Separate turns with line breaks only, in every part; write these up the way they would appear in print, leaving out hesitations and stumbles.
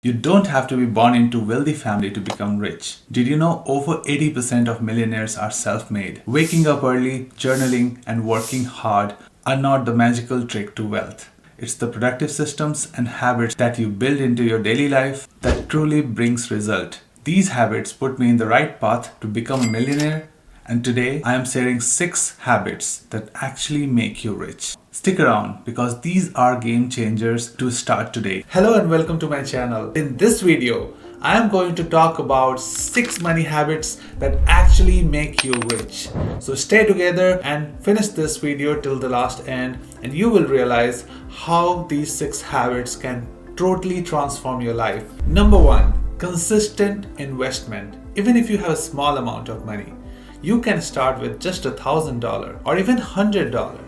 You don't have to be born into a wealthy family to become rich. Did you know over 80% of millionaires are self-made? Waking up early, journaling, and working hard are not the magical trick to wealth. It's the productive systems and habits that you build into your daily life that truly brings result. These habits put me in the right path to become a millionaire, and today I am sharing 6 habits that actually make you rich. Stick around because these are game changers to start today. Hello and welcome to my channel. In this video, I am going to talk about 6 money habits that actually make you rich. So stay together and finish this video till the last end, and you will realize how these 6 habits can totally transform your life. Number 1, consistent investment. Even if you have a small amount of money, you can start with just $1,000 or even $100.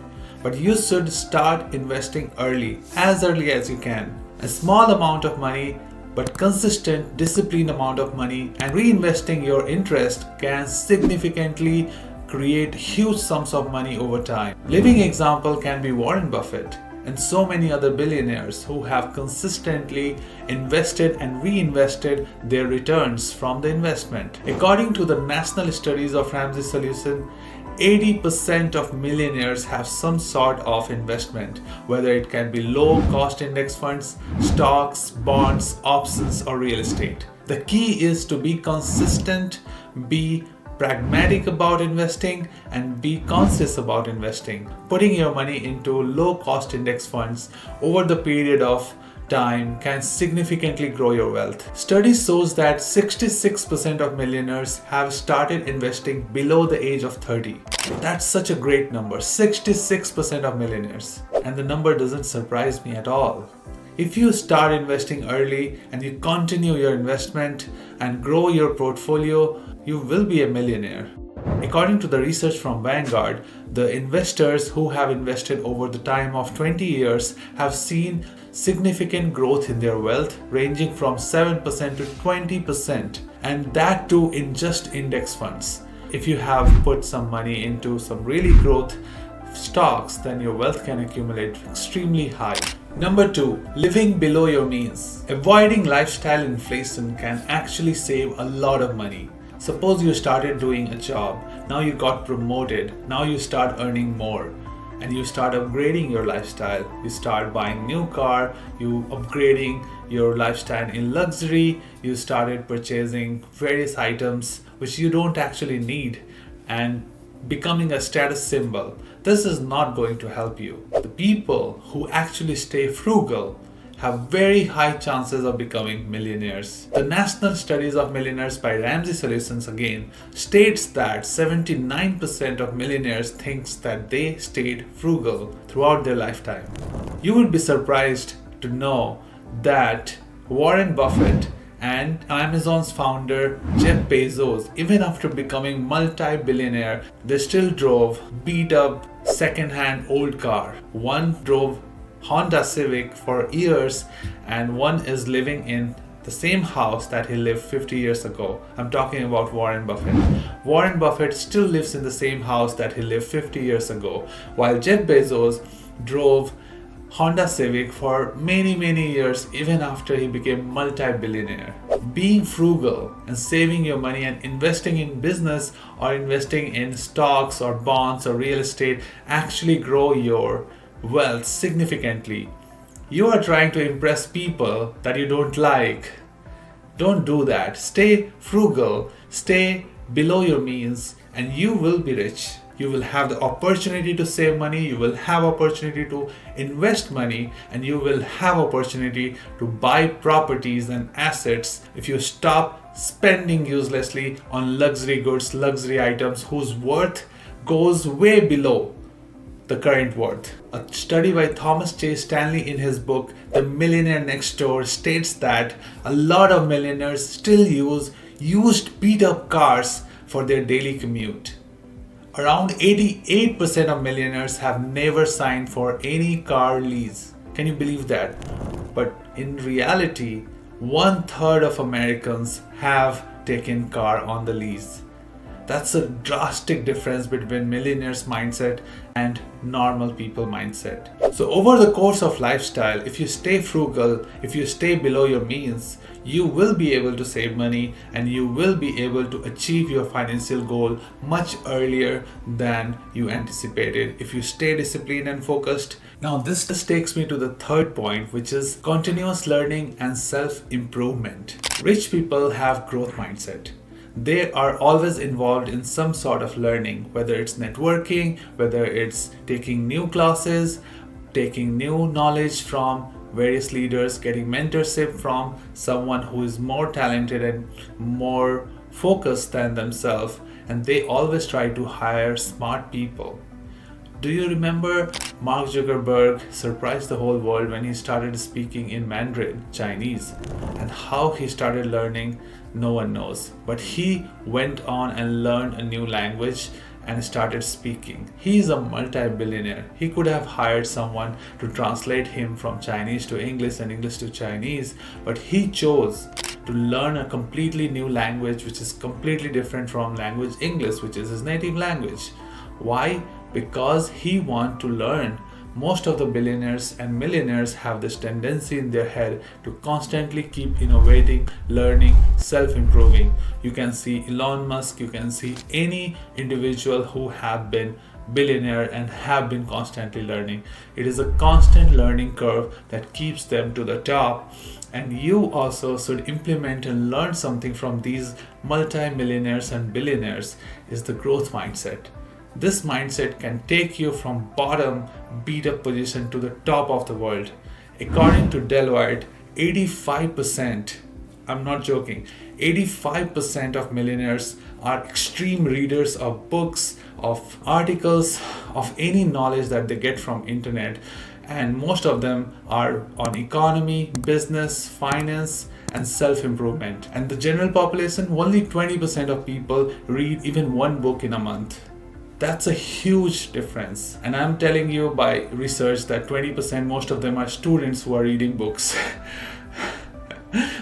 But you should start investing early as you can. A small amount of money, but consistent, disciplined amount of money, and reinvesting your interest can significantly create huge sums of money over time. Living example can be Warren Buffett and so many other billionaires who have consistently invested and reinvested their returns from the investment. According to the national studies of Ramsey Solution, 80% of millionaires have some sort of investment, whether it can be low cost index funds, stocks, bonds, options, or real estate. The key is to be consistent, be pragmatic about investing, and be conscious about investing. Putting your money into low cost index funds over the period of time can significantly grow your wealth. Studies shows that 66% of millionaires have started investing below the age of 30. That's such a great number, 66% of millionaires. And the number doesn't surprise me at all. If you start investing early and you continue your investment and grow your portfolio, you will be a millionaire. According to the research from Vanguard, the investors who have invested over the time of 20 years have seen significant growth in their wealth, ranging from 7% to 20%, and that too in just index funds. If you have put some money into some really growth stocks, then your wealth can accumulate extremely high. Number 2, living below your means. Avoiding lifestyle inflation can actually save a lot of money. Suppose you started doing a job, now you got promoted, now you start earning more, and you start upgrading your lifestyle. You start buying new car, you upgrading your lifestyle in luxury, you started purchasing various items which you don't actually need and becoming a status symbol. This is not going to help you. The people who actually stay frugal have very high chances of becoming millionaires. The National Studies of Millionaires by Ramsey Solutions again states that 79% of millionaires thinks that they stayed frugal throughout their lifetime. You would be surprised to know that Warren Buffett and Amazon's founder Jeff Bezos, even after becoming multi-billionaire, they still drove beat up second-hand old car. One drove Honda Civic for years, and one is living in the same house that he lived 50 years ago. I'm talking about Warren Buffett. Warren Buffett still lives in the same house that he lived 50 years ago, while Jeff Bezos drove Honda Civic for many years even after he became multi-billionaire. Being frugal and saving your money and investing in business or investing in stocks or bonds or real estate actually grow your wealth significantly. You are trying to impress people that you don't like. Don't do that. Stay frugal, stay below your means, and you will be rich. You will have the opportunity to save money, you will have opportunity to invest money, and you will have opportunity to buy properties and assets if you stop spending uselessly on luxury goods, luxury items whose worth goes way below the current worth. A study by Thomas J. Stanley in his book The Millionaire Next Door states that a lot of millionaires still use used beat up cars for their daily commute. Around 88% of millionaires have never signed for any car lease. Can you believe that? But in reality, 1/3 of Americans have taken car on the lease. That's a drastic difference between millionaires mindset and normal people mindset. So over the course of lifestyle, if you stay frugal, if you stay below your means, you will be able to save money and you will be able to achieve your financial goal much earlier than you anticipated if you stay disciplined and focused. Now this takes me to the third point, which is continuous learning and self-improvement. Rich people have growth mindset. They are always involved in some sort of learning, whether it's networking, whether it's taking new classes, taking new knowledge from various leaders, getting mentorship from someone who is more talented and more focused than themselves, and they always try to hire smart people. Do you remember Mark Zuckerberg surprised the whole world when he started speaking in Mandarin, Chinese, and how he started learning? No one knows. But he went on and learned a new language and started speaking. He is a multi-billionaire. He could have hired someone to translate him from Chinese to English and English to Chinese, but he chose to learn a completely new language which is completely different from language English, which is his native language. Why? Because he wants to learn. Most of the billionaires and millionaires have this tendency in their head to constantly keep innovating, learning, self-improving. You can see Elon Musk, you can see any individual who have been billionaire and have been constantly learning. It is a constant learning curve that keeps them to the top. And you also should implement and learn something from these multi-millionaires and billionaires is the growth mindset. This mindset can take you from bottom beat up position to the top of the world. According to Deloitte, 85%, I'm not joking, 85% of millionaires are extreme readers of books, of articles, of any knowledge that they get from internet. And most of them are on economy, business, finance, and self-improvement. And the general population, only 20% of people read even one book in a month. That's a huge difference. And I'm telling you by research that 20%, most of them are students who are reading books.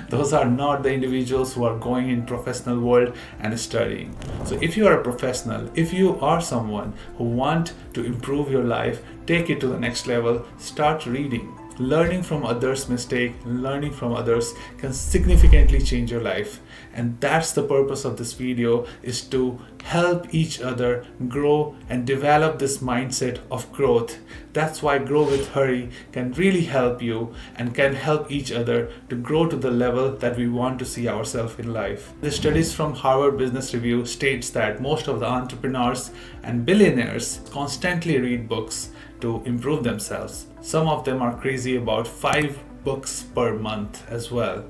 Those are not the individuals who are going in professional world and studying. So if you are a professional, if you are someone who want to improve your life, take it to the next level, start reading. Learning from others' mistake, learning from others can significantly change your life. And that's the purpose of this video, is to help each other grow and develop this mindset of growth. That's why Grow with Hurry can really help you and can help each other to grow to the level that we want to see ourselves in life. The studies from Harvard Business Review states that most of the entrepreneurs and billionaires constantly read books to improve themselves. Some of them are crazy about 5 books per month as well.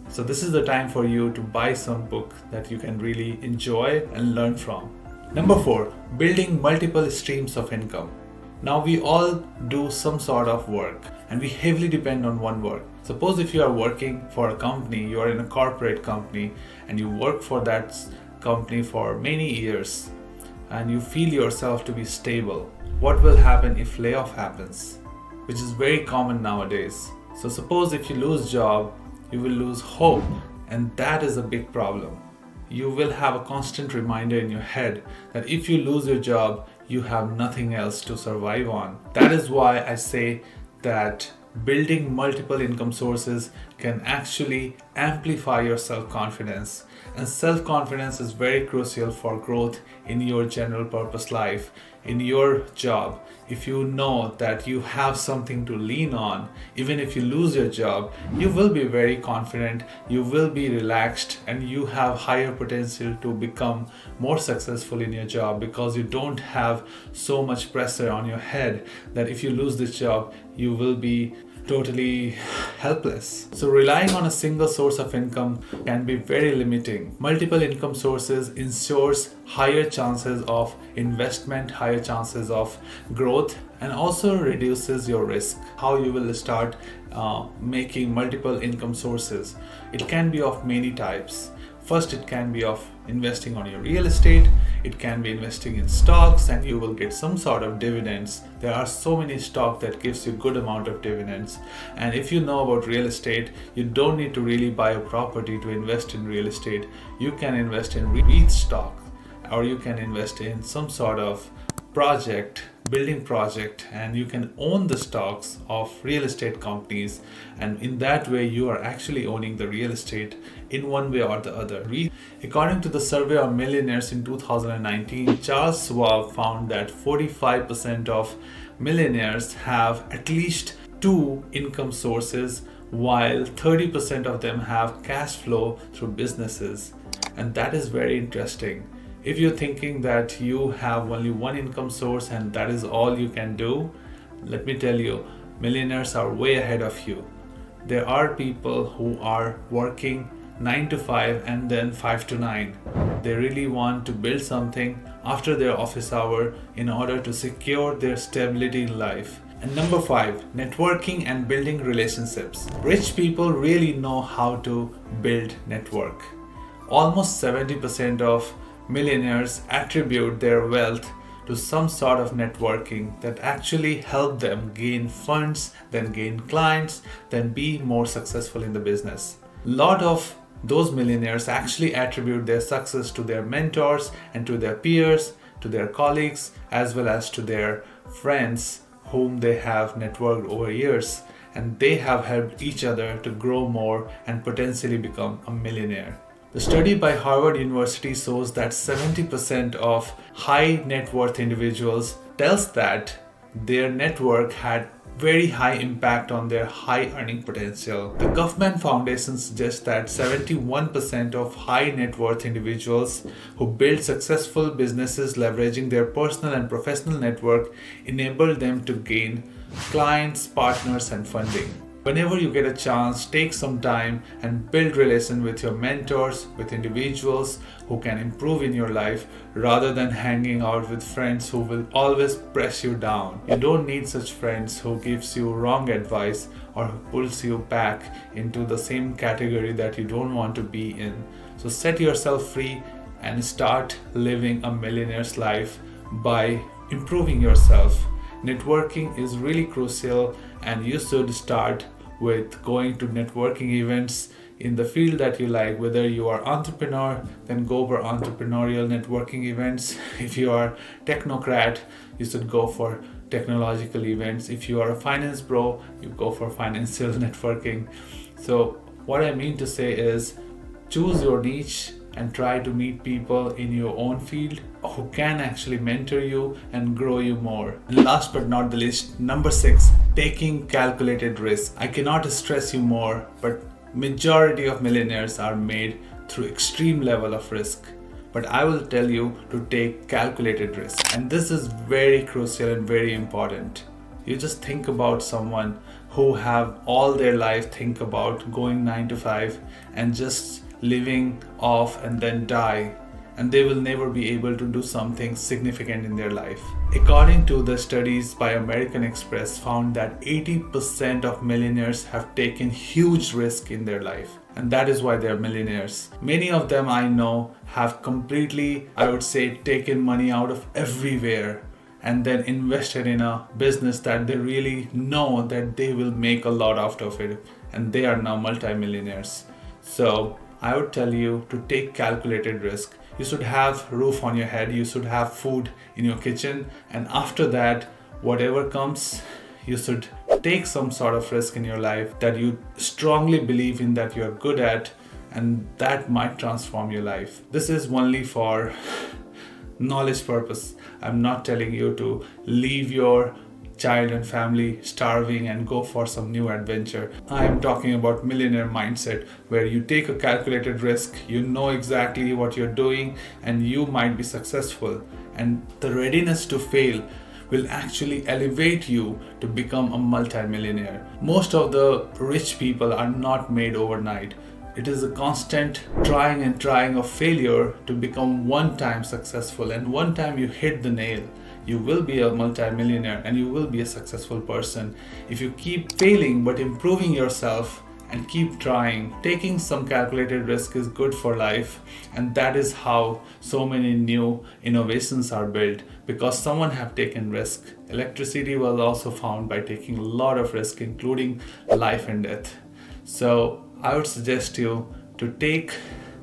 So this is the time for you to buy some book that you can really enjoy and learn from. Number 4, building multiple streams of income. Now we all do some sort of work and we heavily depend on one work. Suppose if you are working for a company, you are in a corporate company and you work for that company for many years and you feel yourself to be stable. What will happen if layoff happens? Which is very common nowadays. So suppose if you lose job, you will lose hope, and that is a big problem. You will have a constant reminder in your head that if you lose your job, you have nothing else to survive on. That is why I say that building multiple income sources can actually amplify your self-confidence. And self-confidence is very crucial for growth in your general purpose life, in your job. If you know that you have something to lean on, even if you lose your job, you will be very confident, you will be relaxed, and you have higher potential to become more successful in your job because you don't have so much pressure on your head that if you lose this job, you will be totally helpless. So relying on a single source of income can be very limiting. Multiple income sources ensures higher chances of investment, higher chances of growth, and also reduces your risk. How you will start making multiple income sources. It can be of many types. First, it can be of investing on your real estate. It can be investing in stocks and you will get some sort of dividends. There are so many stocks that gives you good amount of dividends. And if you know about real estate, you don't need to really buy a property to invest in real estate. You can invest in REIT stock. or you can invest in some sort of building project, and you can own the stocks of real estate companies, and in that way you are actually owning the real estate in one way or the other. According to the survey of millionaires in 2019, Charles Schwab found that 45% of millionaires have at least two income sources, while 30% of them have cash flow through businesses. And that is very interesting. If you're thinking that you have only one income source and that is all you can do, let me tell you, millionaires are way ahead of you. There are people who are working 9 to 5 and then 5 to 9. They really want to build something after their office hour in order to secure their stability in life. And number 5, networking and building relationships. Rich people really know how to build network. Almost 70% of millionaires attribute their wealth to some sort of networking that actually help them gain funds, then gain clients, then be more successful in the business. A lot of those millionaires actually attribute their success to their mentors and to their peers, to their colleagues, as well as to their friends whom they have networked over years, and they have helped each other to grow more and potentially become a millionaire. The study by Harvard University shows that 70% of high net worth individuals tells that their network had very high impact on their high earning potential. The Kaufman Foundation suggests that 71% of high net worth individuals who build successful businesses leveraging their personal and professional network enable them to gain clients, partners, and funding. Whenever you get a chance, take some time and build relation with your mentors, with individuals who can improve in your life, rather than hanging out with friends who will always press you down. You don't need such friends who gives you wrong advice or who pulls you back into the same category that you don't want to be in. So set yourself free and start living a millionaire's life by improving yourself. Networking is really crucial, and you should start with going to networking events in the field that you like. Whether you are entrepreneur, then go for entrepreneurial networking events. If you are technocrat, you should go for technological events. If you are a finance bro, you go for financial networking. So what I mean to say is, choose your niche and try to meet people in your own field who can actually mentor you and grow you more. And last but not the least, number 6, taking calculated risk. I cannot stress you more, but majority of millionaires are made through extreme level of risk. But I will tell you to take calculated risk. And this is very crucial and very important. You just think about someone who have all their life think about going 9 to 5 and just living off and then die, and they will never be able to do something significant in their life. According to the studies by American Express, found that 80% of millionaires have taken huge risk in their life, and that is why they're millionaires. Many of them I know have completely, I would say, taken money out of everywhere and then invested in a business that they really know that they will make a lot out of it, and they are now multi-millionaires. So I would tell you to take calculated risk. You should have roof on your head, you should have food in your kitchen, and after that, whatever comes, you should take some sort of risk in your life that you strongly believe in, that you are good at, and that might transform your life. This is only for knowledge purpose. I'm not telling you to leave your child and family starving and go for some new adventure. I am talking about millionaire mindset, where you take a calculated risk, you know exactly what you're doing, and you might be successful. And the readiness to fail will actually elevate you to become a multi-millionaire. Most of the rich people are not made overnight. It is a constant trying and trying of failure to become one time successful, and one time you hit the nail, you will be a multi-millionaire and you will be a successful person. If you keep failing but improving yourself and keep trying, taking some calculated risk is good for life, and that is how so many new innovations are built, because someone have taken risk. Electricity was also found by taking a lot of risk, including life and death. So I would suggest you to take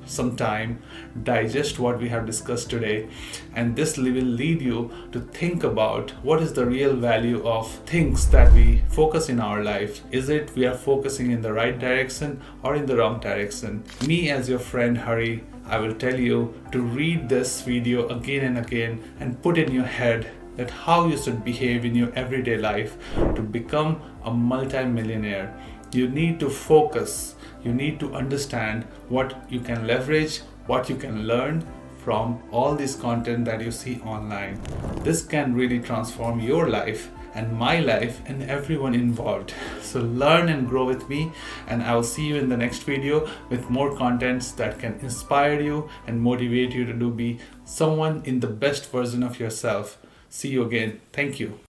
some time, digest what we have discussed today, and this will lead you to think about what is the real value of things that we focus in our life. Is it we are focusing in the right direction or in the wrong direction? Me as your friend Hari, I will tell you to read this video again and again and put in your head that how you should behave in your everyday life to become a multi-millionaire. You need to focus. You need to understand what you can leverage, what you can learn from all this content that you see online. This can really transform your life and my life and everyone involved. So learn and grow with me, and I will see you in the next video with more contents that can inspire you and motivate you to be someone in the best version of yourself. See you again. Thank you.